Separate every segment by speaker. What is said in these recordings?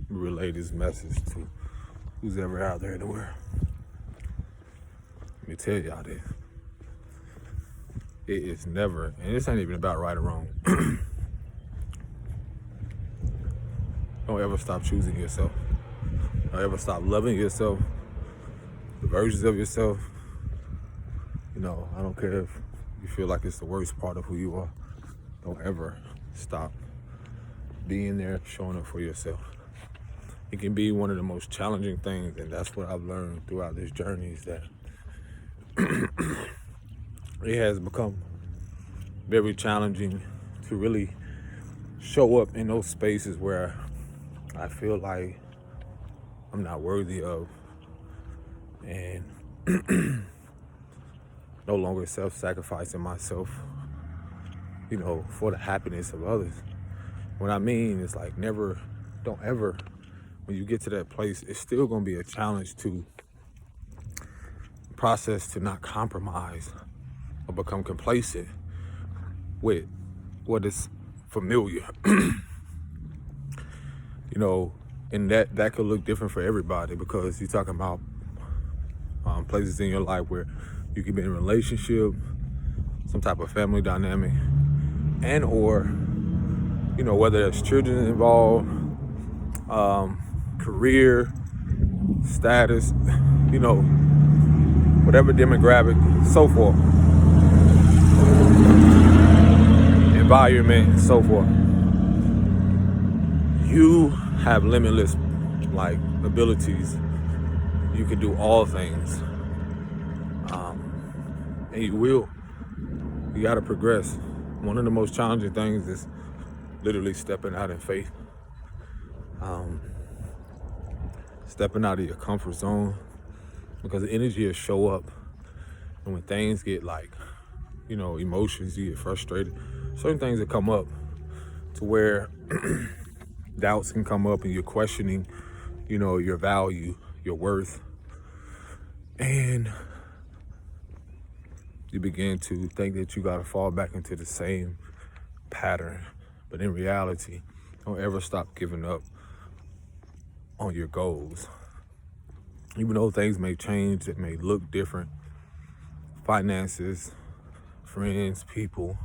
Speaker 1: relay this message to who's ever out there in the world. Let me tell y'all this. It is never, and this ain't even about right or wrong. Don't ever stop choosing yourself. Don't ever stop loving yourself, the versions of yourself. I don't care if you feel like it's the worst part of who you are. Don't ever stop being there, showing up for yourself. It can be one of the most challenging things, and that's what I've learned throughout this journey, is that it has become very challenging to really show up in those spaces where I feel like I'm not worthy of, and no longer self-sacrificing myself, for the happiness of others. What I mean is like don't ever, when you get to that place, it's still gonna be a challenge to process to not compromise or become complacent with what is familiar. And that could look different for everybody, because you're talking about places in your life where you can be in a relationship, some type of family dynamic, and or whether there's children involved, career status, whatever demographic, so forth, environment, so forth. You have limitless abilities. You can do all things, and you will. You got to progress. One of the most challenging things is literally stepping out in faith, stepping out of your comfort zone, because the energy will show up, and when things get emotions, you get frustrated, certain things that come up to where doubts can come up and you're questioning, your value, your worth, and you begin to think that you got to fall back into the same pattern. But in reality, don't ever stop giving up on your goals. Even though things may change, it may look different, finances, friends, people,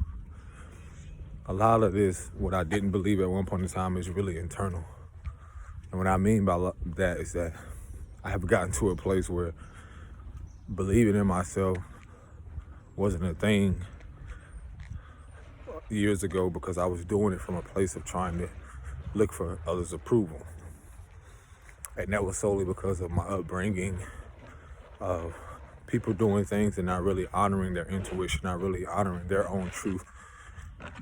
Speaker 1: a lot of this, what I didn't believe at one point in time, is really internal. And what I mean by that is that I have gotten to a place where believing in myself wasn't a thing years ago, because I was doing it from a place of trying to look for others' approval. And that was solely because of my upbringing of people doing things and not really honoring their intuition, not really honoring their own truth,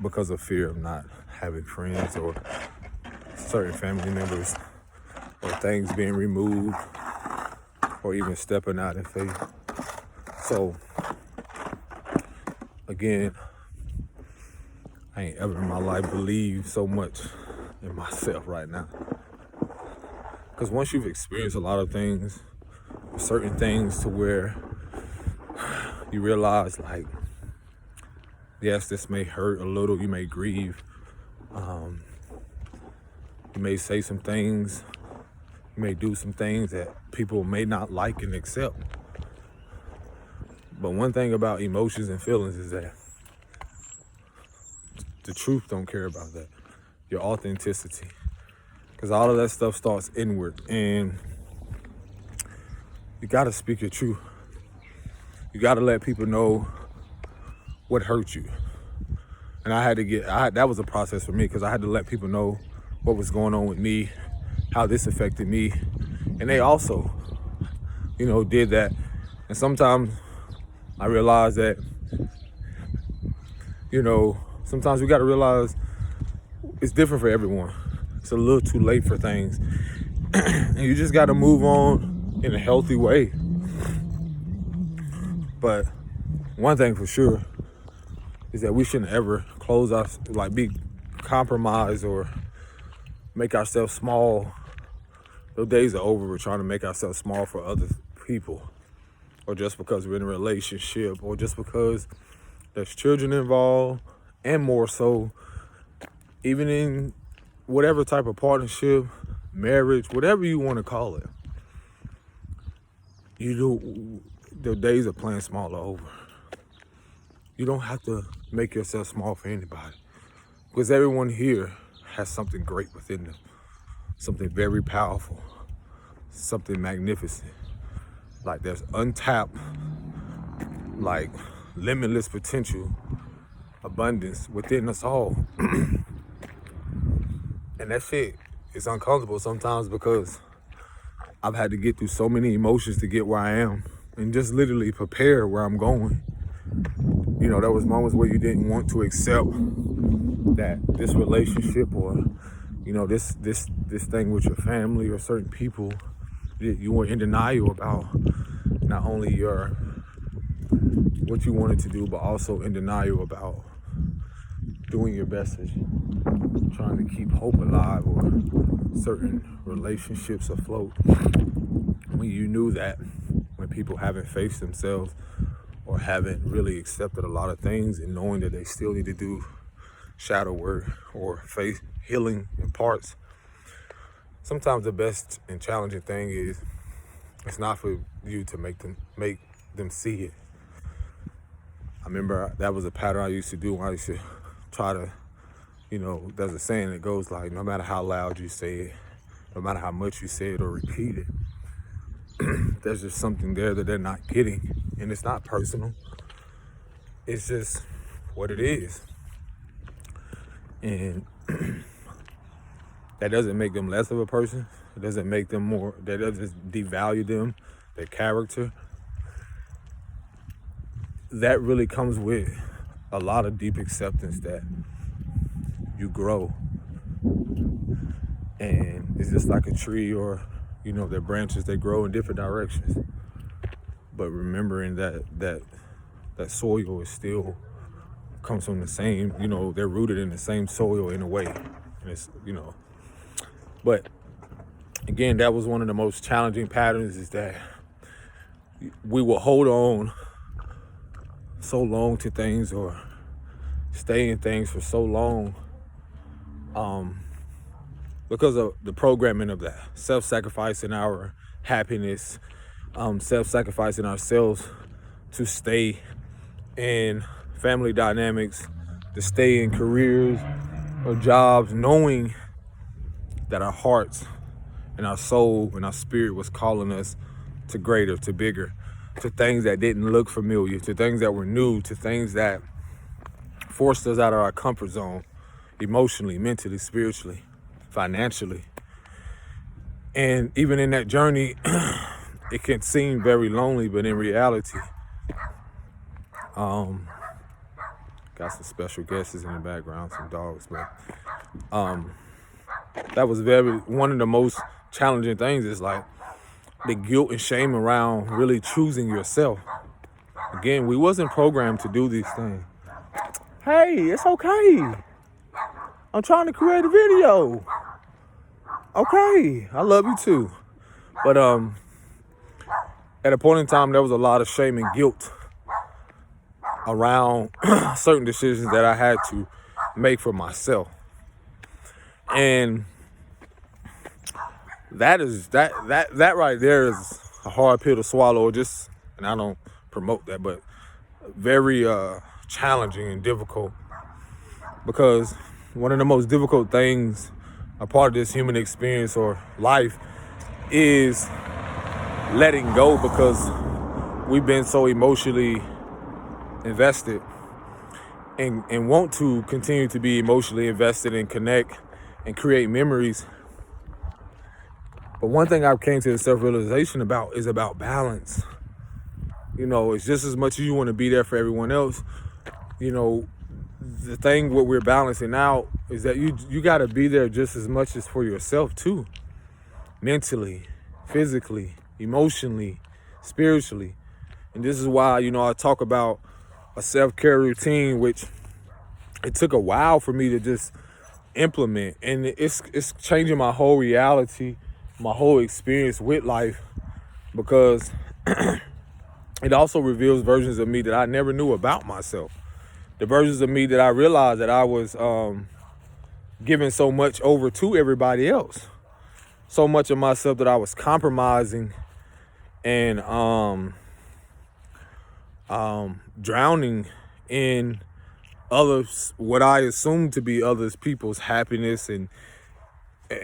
Speaker 1: because of fear of not having friends or certain family members, or things being removed, or even stepping out in faith. So again, I ain't ever in my life believed so much in myself right now. Because once you've experienced a lot of things, certain things, to where you realize, yes, this may hurt a little, you may grieve, you may say some things, you may do some things that people may not like and accept. But one thing about emotions and feelings is that the truth don't care about that. Your authenticity. Because all of that stuff starts inward, and you gotta speak your truth. You gotta let people know what hurt you. And that was a process for me, because I had to let people know what was going on with me, how this affected me. And they also, did that. And sometimes I realized that, sometimes we got to realize it's different for everyone. It's a little too late for things. And you just got to move on in a healthy way. But one thing for sure is that we shouldn't ever be compromised or make ourselves small. Those days are over. We're trying to make ourselves small for other people, or just because we're in a relationship, or just because there's children involved, and more so, even in whatever type of partnership, marriage, whatever you want to call it, the days of playing small are over. You don't have to make yourself small for anybody, because everyone here has something great within them, something very powerful, something magnificent. Like there's untapped, like limitless potential, abundance within us all. And that shit is uncomfortable sometimes, because I've had to get through so many emotions to get where I am and just literally prepare where I'm going. You know, there was moments where you didn't want to accept that this relationship, or, you know, this thing with your family or certain people, you were in denial about not only what you wanted to do, but also in denial about doing your best as trying to keep hope alive or certain relationships afloat. When you knew that, when people haven't faced themselves or haven't really accepted a lot of things, and knowing that they still need to do shadow work or face healing in parts, sometimes the best and challenging thing is, it's not for you to make them see it. I remember that was a pattern I used to do when I used to try to, you know, there's a saying that goes like, no matter how loud you say it, no matter how much you say it or repeat it, there's just something there that they're not getting. And it's not personal. It's just what it is. And that doesn't make them less of a person. It doesn't make them more, that doesn't devalue them, their character. That really comes with a lot of deep acceptance that you grow. And it's just like a tree, or, you know, their branches, they grow in different directions. But remembering that soil is still comes from the same, you know, they're rooted in the same soil in a way. And it's, you know, but again, that was one of the most challenging patterns, is that we will hold on so long to things, or stay in things for so long, because of the programming of that, self-sacrificing our happiness, self-sacrificing ourselves to stay in family dynamics, to stay in careers or jobs, knowing that our hearts and our soul and our spirit was calling us to greater, to bigger, to things that didn't look familiar, to things that were new, to things that forced us out of our comfort zone, emotionally, mentally, spiritually, financially. And even in that journey, it can seem very lonely, but in reality, got some special guests in the background, some dogs, but that was one of the most challenging things, is like the guilt and shame around really choosing yourself. Again, we wasn't programmed to do these things. Hey, it's okay. I'm trying to create a video. Okay, I love you too. But at a point in time, there was a lot of shame and guilt around certain decisions that I had to make for myself. And that right there is a hard pill to swallow, and I don't promote that, but very challenging and difficult, because one of the most difficult things, a part of this human experience or life, is letting go, because we've been so emotionally invested and want to continue to be emotionally invested and connect and create memories. But one thing I've came to the self-realization about is about balance. You know, it's just as much as you want to be there for everyone else. You know, the thing what we're balancing out is that you got to be there just as much as for yourself too. Mentally, physically, emotionally, spiritually. And this is why, you know, I talk about a self-care routine, which it took a while for me to just implement. And it's changing my whole reality, my whole experience with life, because it also reveals versions of me that I never knew about myself. The versions of me that I realized that I was giving so much over to everybody else. So much of myself that I was compromising and drowning in others, what I assume to be others people's happiness and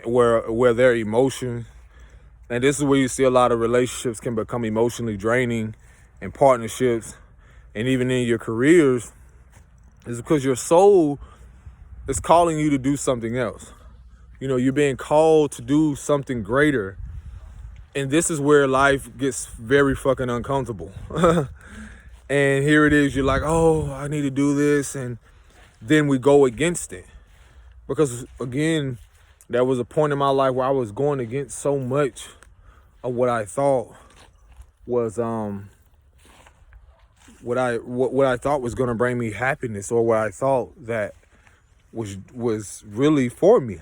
Speaker 1: where their emotions. And this is where you see a lot of relationships can become emotionally draining, and partnerships, and even in your careers, is because your soul is calling you to do something else. You know, you're being called to do something greater. And this is where life gets very fucking uncomfortable. And here it is, you're like, oh, I need to do this. And then we go against it. Because again, there was a point in my life where I was going against so much of what I thought was what I thought was gonna bring me happiness, or what I thought that was really for me.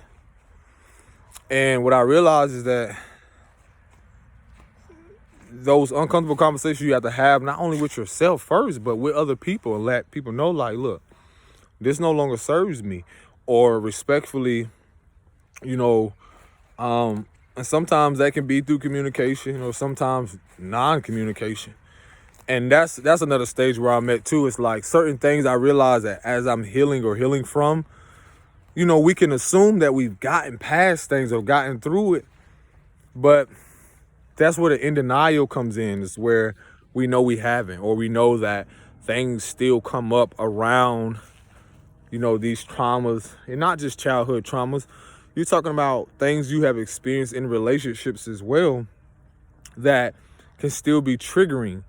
Speaker 1: And what I realized is that those uncomfortable conversations you have to have not only with yourself first, but with other people, and let people know, like, look, this no longer serves me. Or respectfully, you know, and sometimes that can be through communication, or sometimes non-communication. And that's another stage where I'm at too. It's like certain things I realize that as I'm healing from, you know, we can assume that we've gotten past things or gotten through it, but that's where the in denial comes in. Is where we know we haven't, or we know that things still come up around, you know, these traumas, and not just childhood traumas. You're talking about things you have experienced in relationships as well that can still be triggering,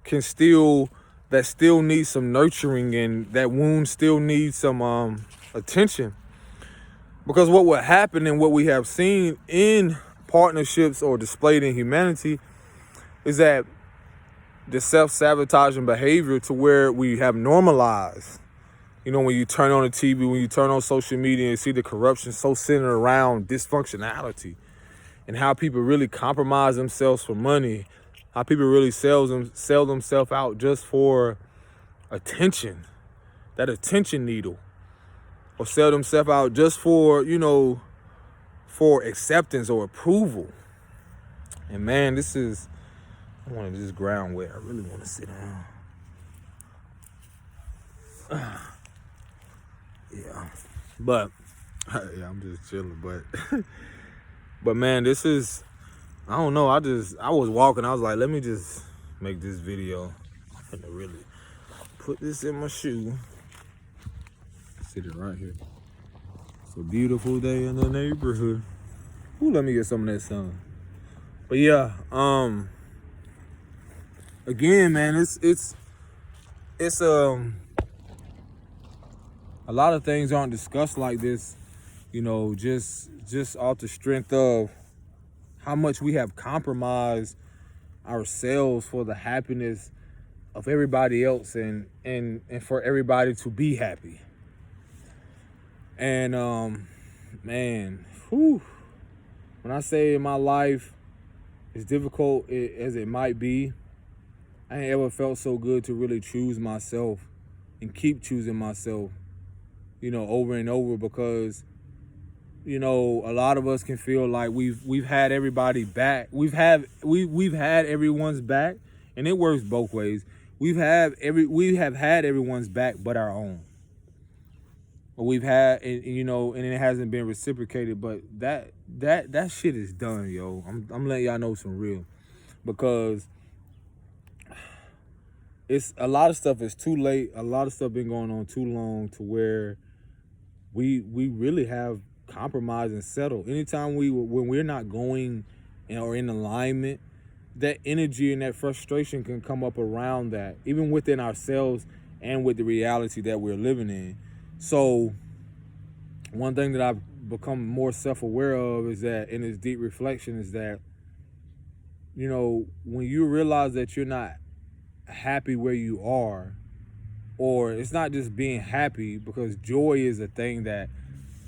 Speaker 1: that still needs some nurturing, and that wound still needs some attention. Because what would happen, and what we have seen in partnerships or displayed in humanity, is that the self-sabotaging behavior to where we have normalized. You know, when you turn on the TV, when you turn on social media and see the corruption so centered around dysfunctionality, and how people really compromise themselves for money, how people really sell themselves out just for attention, that attention needle, or sell themselves out just for, you know, for acceptance or approval. And man, I want to just ground where I really want to sit down. Yeah, but yeah, I'm just chilling. But man, I don't know. I was walking. I was like, let me just make this video. I'm gonna really put this in my shoe. Sitting right here. It's a beautiful day in the neighborhood. Ooh, let me get some of that sun. But yeah, again, man, it's a lot of things aren't discussed like this, you know, just off the strength of how much we have compromised ourselves for the happiness of everybody else, and for everybody to be happy. And man, whew, when I say my life is difficult as it might be, I ain't ever felt so good to really choose myself and keep choosing myself, you know, over and over. Because, you know, a lot of us can feel like we've had everybody back. We've had everyone's back, and it works both ways. We have had everyone's back but our own. Or we've had, and, you know, and it hasn't been reciprocated. But that shit is done, yo. I'm letting y'all know some real, because it's a lot of stuff is too late. A lot of stuff been going on too long to where we really have compromised and settled. Anytime when we're not going or in alignment, that energy and that frustration can come up around that, even within ourselves and with the reality that we're living in. So one thing that I've become more self-aware of is that, in this deep reflection, is that, you know, when you realize that you're not happy where you are, or it's not just being happy, because joy is a thing that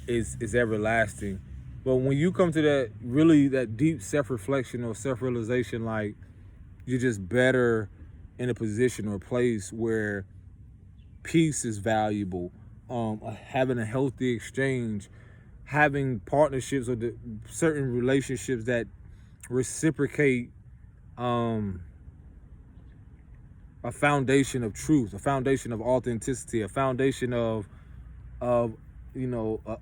Speaker 1: is everlasting. But when you come to that deep self-reflection or self-realization, like, you're just better in a position or place where peace is valuable, having a healthy exchange, having partnerships or certain relationships that reciprocate a foundation of truth, a foundation of authenticity, a foundation of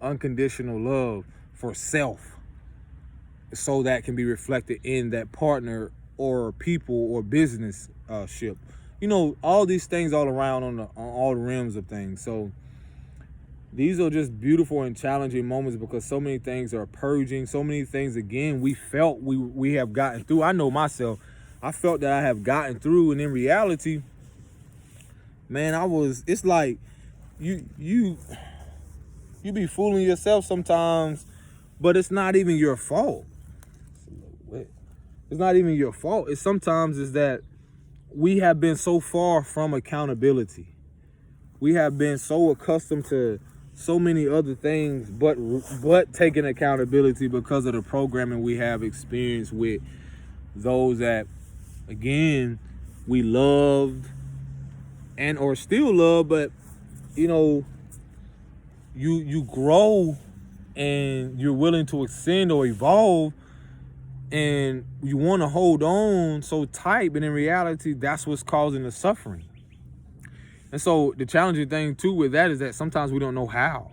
Speaker 1: unconditional love for self, so that can be reflected in that partner or people or business ship. All these things all around on all the rims of things. So these are just beautiful and challenging moments, because so many things are purging. So many things, again, we felt we have gotten through. I know myself. I felt that I have gotten through, and in reality, man, it's like you be fooling yourself sometimes, but it's not even your fault. It's not even your fault. It's sometimes is that we have been so far from accountability. We have been so accustomed to so many other things, but taking accountability because of the programming we have experienced with those that, again, we loved and or still love, but you grow and you're willing to ascend or evolve, and you want to hold on so tight, but in reality, that's what's causing the suffering. And so the challenging thing too with that is that sometimes we don't know how.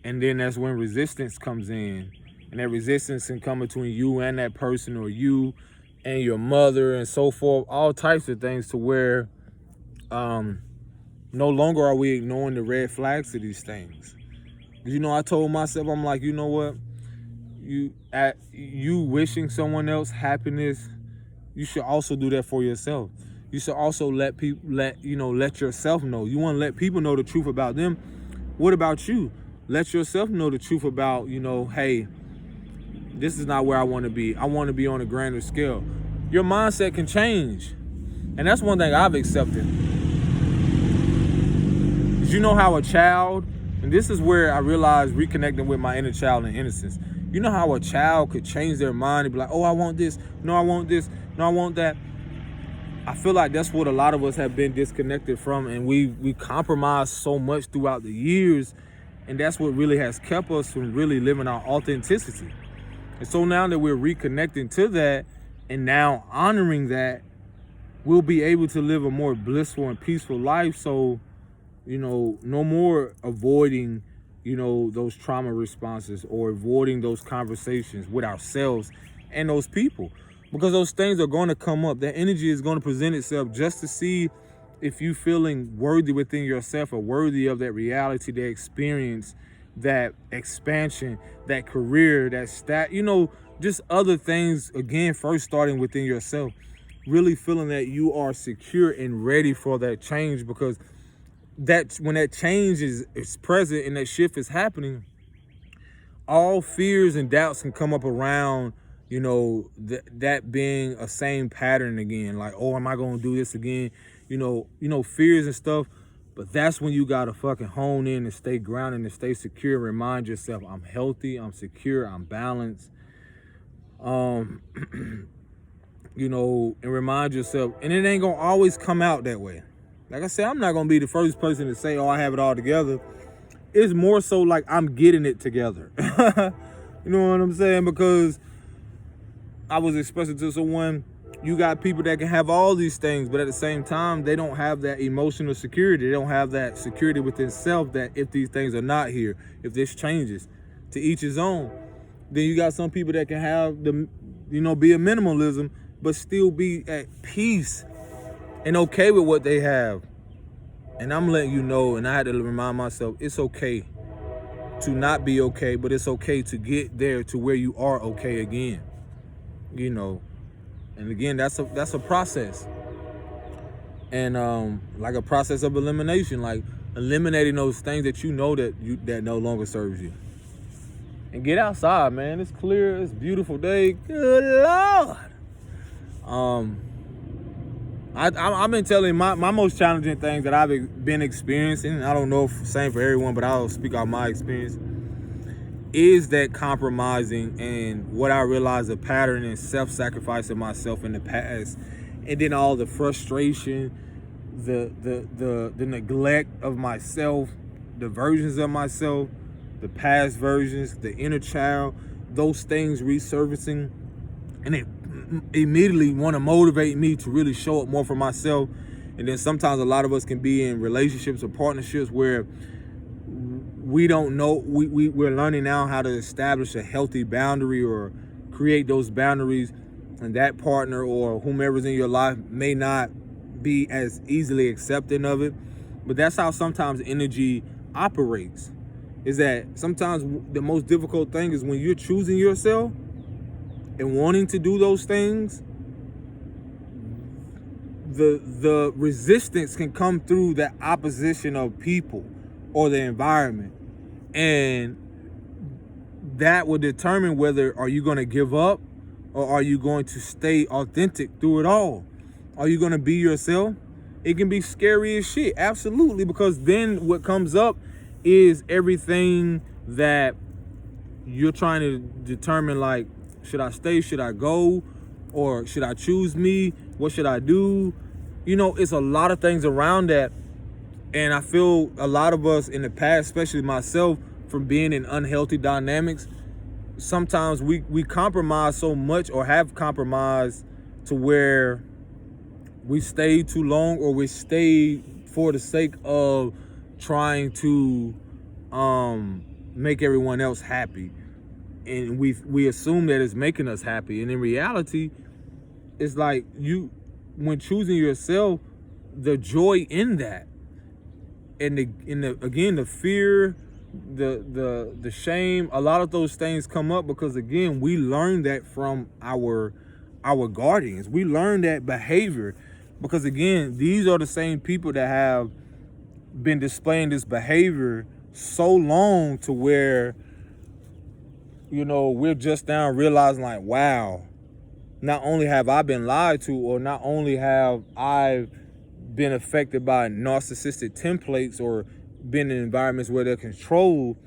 Speaker 1: And then that's when resistance comes in. And that resistance can come between you and that person, or you and your mother, and so forth. All types of things, to where no longer are we ignoring the red flags of these things. I told myself, I'm like, you know what? You wishing someone else happiness, you should also do that for yourself. You should also let yourself know. You want to let people know the truth about them. What about you? Let yourself know the truth about, hey, this is not where I want to be. I want to be on a grander scale. Your mindset can change. And that's one thing I've accepted. Did you know how a child, and this is where I realized reconnecting with my inner child and innocence. You know how a child could change their mind and be like, oh, I want this. No, I want this. No, I want that. I feel like that's what a lot of us have been disconnected from, and we compromised so much throughout the years, and that's what really has kept us from really living our authenticity. And so now that we're reconnecting to that and now honoring that, we'll be able to live a more blissful and peaceful life. So, no more avoiding, those trauma responses, or avoiding those conversations with ourselves and those people. Because those things are going to come up. That energy is going to present itself just to see if you feeling worthy within yourself, or worthy of that reality, that experience, that expansion, that career, that just other things. Again, first starting within yourself, really feeling that you are secure and ready for that change. Because when that change is present and that shift is happening, all fears and doubts can come up around that being a same pattern again. Like, oh, am I gonna do this again? Fears and stuff. But that's when you gotta fucking hone in and stay grounded and stay secure. Remind yourself, I'm healthy, I'm secure, I'm balanced. And remind yourself, and it ain't gonna always come out that way. Like I said, I'm not gonna be the first person to say, oh, I have it all together. It's more so like I'm getting it together. You know what I'm saying? Because I was expressing to someone, you got people that can have all these things, but at the same time, they don't have that emotional security. They don't have that security within self, that if these things are not here, if this changes, to each his own. Then you got some people that can have be a minimalism, but still be at peace and okay with what they have. And I'm letting you know, and I had to remind myself, it's okay to not be okay, but it's okay to get there to where you are okay again. And again, that's a process. And like a process of elimination, like eliminating those things that that no longer serves you. And get outside, man. It's clear, it's a beautiful day. Good Lord. I've been telling my most challenging things that I've been experiencing. I don't know if it's the same for everyone, but I'll speak out my experience. Is that compromising, and what I realized a pattern in self-sacrificing myself in the past, and then all the frustration, the neglect of myself, the versions of myself, the past versions, the inner child, those things resurfacing, and it immediately want to motivate me to really show up more for myself. And then sometimes a lot of us can be in relationships or partnerships where we don't know, we're learning now how to establish a healthy boundary or create those boundaries, and that partner or whomever's in your life may not be as easily accepting of it. But that's how sometimes energy operates, is that sometimes the most difficult thing is when you're choosing yourself and wanting to do those things, the resistance can come through that opposition of people or the environment, and that will determine whether are you going to give up or are you going to stay authentic through it all. Are you going to be yourself? It can be scary as shit, absolutely, because then what comes up is everything that you're trying to determine, like, should I stay, should I go, or should I choose me, what should I do? You know, it's a lot of things around that. And I feel a lot of us in the past, especially myself, from being in unhealthy dynamics, sometimes we compromise so much, or have compromised to where we stay too long, or we stay for the sake of trying to make everyone else happy. And we assume that it's making us happy. And in reality, it's like when choosing yourself, the joy in that, and the fear, the shame, a lot of those things come up because, again, we learned that from our guardians. We learned that behavior because, again, these are the same people that have been displaying this behavior so long to where, you know, we're just now realizing, like, wow, not only have I been lied to, or not only have I been affected by narcissistic templates or been in environments where they're controlled,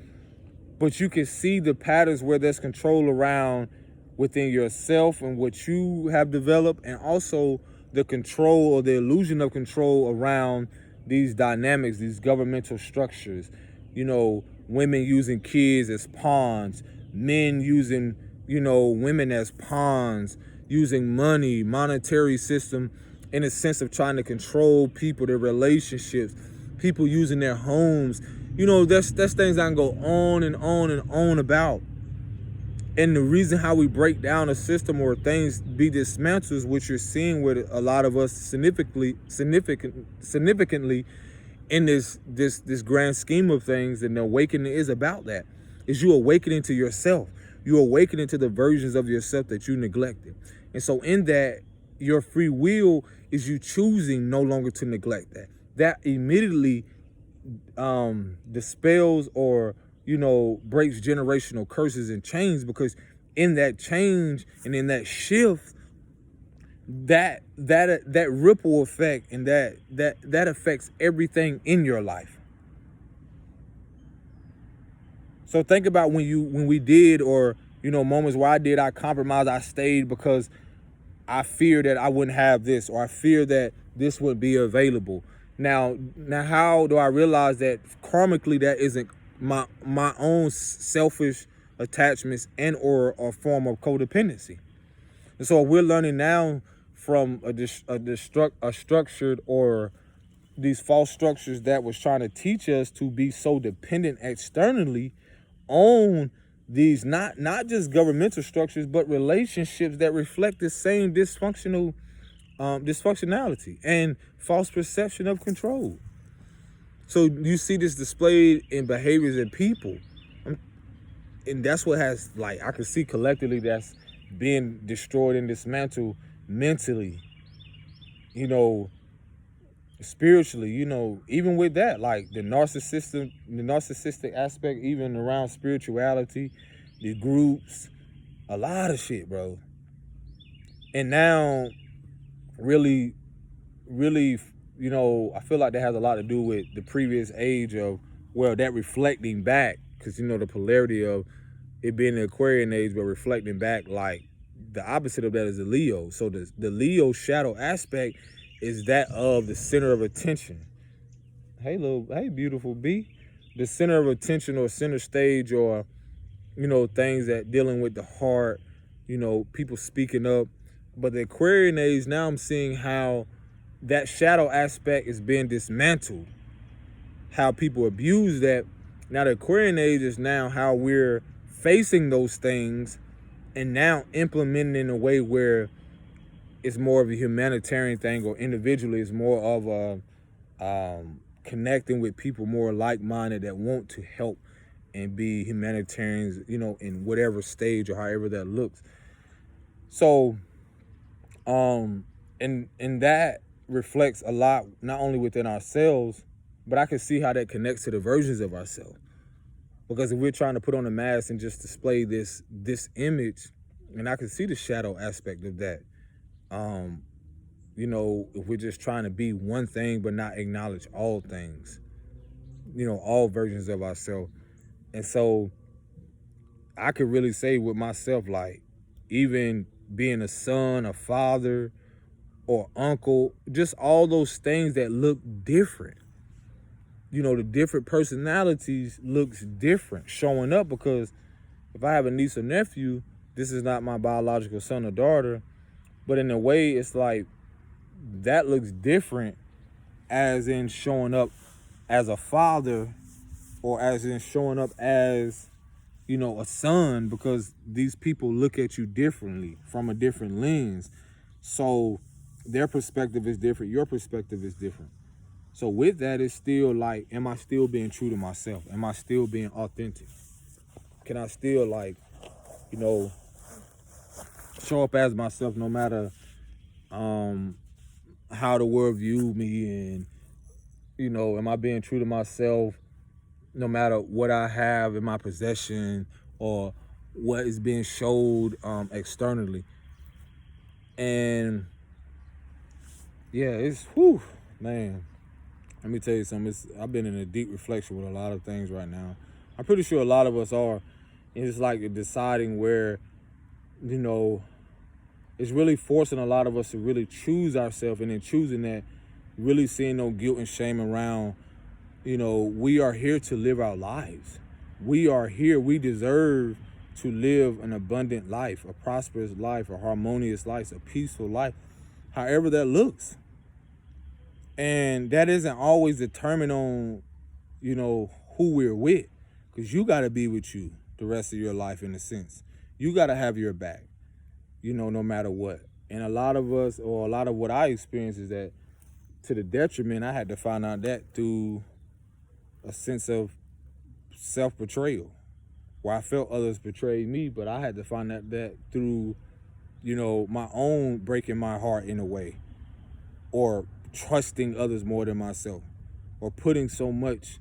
Speaker 1: but you can see the patterns where there's control around within yourself and what you have developed, and also the control or the illusion of control around these dynamics, these governmental structures. You know, women using kids as pawns, men using, you know, women as pawns, using money, monetary system in a sense of trying to control people, their relationships, people using their homes. You know, that's things I can go on and on and on about. And the reason how we break down a system or things be dismantled is what you're seeing with a lot of us significantly in this grand scheme of things. And the awakening is about that. Is you awakening to yourself. You awakening to the versions of yourself that you neglected. And so in that, your free will is you choosing no longer to neglect that. That immediately dispels or, you know, breaks generational curses and chains, because in that change and in that shift, that ripple effect and that affects everything in your life. So think about when we did, or, you know, moments where I compromised, I stayed because I fear that I wouldn't have this, or I fear that this wouldn't be available. Now how do I realize that karmically that isn't my own selfish attachments and or a form of codependency? And so we're learning now from a structured, or these false structures that was trying to teach us to be so dependent externally on these not just governmental structures, but relationships that reflect the same dysfunctionality and false perception of control. So you see this displayed in behaviors in people, and that's what has, like, I can see collectively that's being destroyed and dismantled mentally, you know, spiritually, you know, even with that, like the narcissistic aspect, even around spirituality, the groups, a lot of shit, bro. And now really, you know, I feel like that has a lot to do with the previous age of, well, that reflecting back, because, you know, the polarity of it being the Aquarian age, but reflecting back, like the opposite of that is the Leo. So the Leo shadow aspect is that of the center of attention. Hey beautiful B. the center of attention or center stage, or things that dealing with the heart, people speaking up. But the Aquarian age, now I'm seeing how that shadow aspect is being dismantled, how people abuse that. Now the Aquarian age is now how we're facing those things and now implementing in a way where it's more of a humanitarian thing, or individually it's more of a connecting with people more like-minded that want to help and be humanitarians, in whatever stage or however that looks. So, and that reflects a lot, not only within ourselves, but I can see how that connects to the versions of ourselves. Because if we're trying to put on a mask and just display this image, and I can see the shadow aspect of that. If we're just trying to be one thing but not acknowledge all things, all versions of ourselves. And so I could really say with myself, like, even being a son, a father, or uncle, just all those things that look different. The different personalities looks different showing up, because if I have a niece or nephew, this is not my biological son or daughter, but in a way it's like that looks different, as in showing up as a father, or as in showing up as, a son, because these people look at you differently from a different lens. So their perspective is different, your perspective is different. So with that, it's still like, am I still being true to myself? Am I still being authentic? Can I still, like, show up as myself no matter how the world view me? And, am I being true to myself no matter what I have in my possession or what is being showed externally? And yeah, it's, man, let me tell you something. I've been in a deep reflection with a lot of things right now. I'm pretty sure a lot of us are. It's like deciding where, it's really forcing a lot of us to really choose ourselves, and in choosing that, really seeing no guilt and shame around, we are here to live our lives. We are here. We deserve to live an abundant life, a prosperous life, a harmonious life, a peaceful life, however that looks. And that isn't always determined on, who we're with, because you got to be with you the rest of your life, in a sense. You got to have your back, no matter what. And a lot of us, or a lot of what I experience, is that to the detriment, I had to find out that through a sense of self-betrayal, where I felt others betrayed me, but I had to find out that through, my own breaking my heart in a way, or trusting others more than myself, or putting so much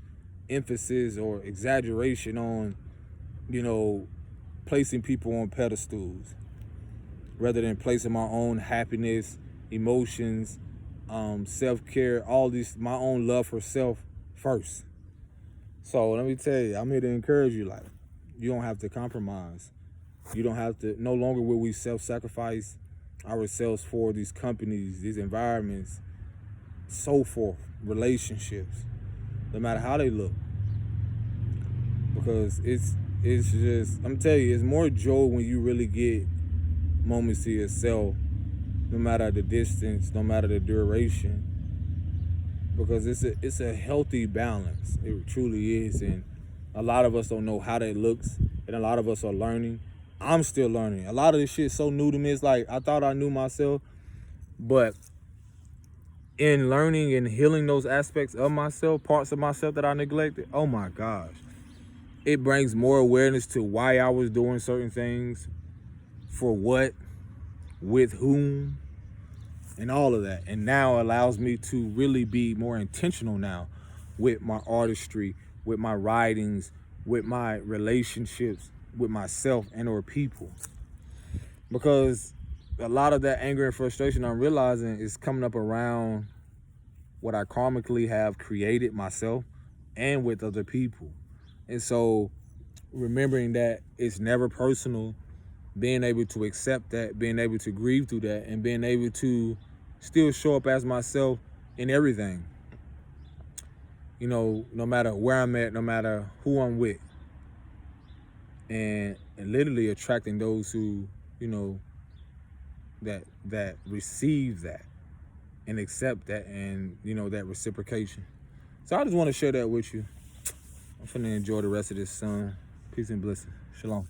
Speaker 1: emphasis or exaggeration on, placing people on pedestals, rather than placing my own happiness, emotions, self-care, all these, my own love for self first. So let me tell you, I'm here to encourage you, like, you don't have to compromise. You don't have to, no longer will we self-sacrifice ourselves for these companies, these environments, so forth, relationships, no matter how they look. Because it's just, I'm telling you, it's more joy when you really get moments to yourself, no matter the distance, no matter the duration. Because it's a healthy balance. It truly is. And a lot of us don't know how that looks, and a lot of us are learning. I'm still learning. A lot of this shit is so new to me. It's like I thought I knew myself, but in learning and healing those aspects of myself, parts of myself that I neglected, oh my gosh, it brings more awareness to why I was doing certain things, for what, with whom, and all of that. And now allows me to really be more intentional now with my artistry, with my writings, with my relationships with myself and or people. Because a lot of that anger and frustration I'm realizing is coming up around what I karmically have created myself and with other people. And so remembering that it's never personal, being able to accept that, being able to grieve through that, and being able to still show up as myself in everything. no matter where I'm at, no matter who I'm with, and literally attracting those who, that receive that and accept that, and that reciprocation. So I just want to share that with you. I'm finna enjoy the rest of this sun. Peace and blessings. Shalom.